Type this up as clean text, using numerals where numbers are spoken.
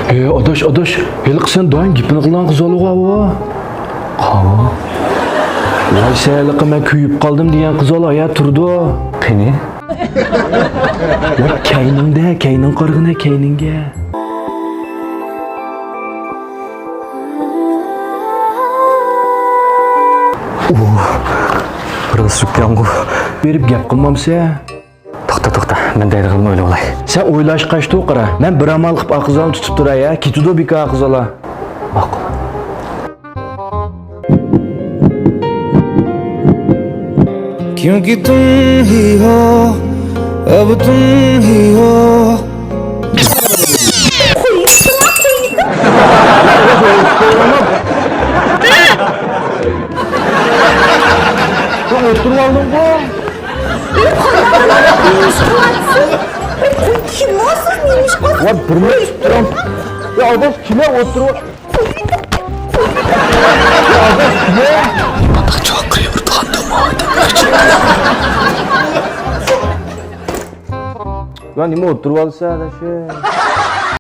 Adaş, helik sen doyum gipini kılan kız olu qava. Qava? Vay seyliqi men kuyup qaldım degan kız olu ya turdu. Qani? Ya kayning qirg'ina kayningga. Rızık yangu. Berib gap qilmamsa. To'xta, men daydi qilma o'yla olay. Sen o'ylash qachta o'qira. Men bir amal qilib aqzalni tutib turay ya. Kitudo bika aqzala. Ma'qul. क्योंकि तुम ही हो अब तुम ही हो Oturib oldim bu. Kimosiz neymiş bu? Ya birni tutib turam. Ya adaş kime oturib? Ya adaş kime? Çok kıyırdı hanım Ya nima oturib olsa adaşı?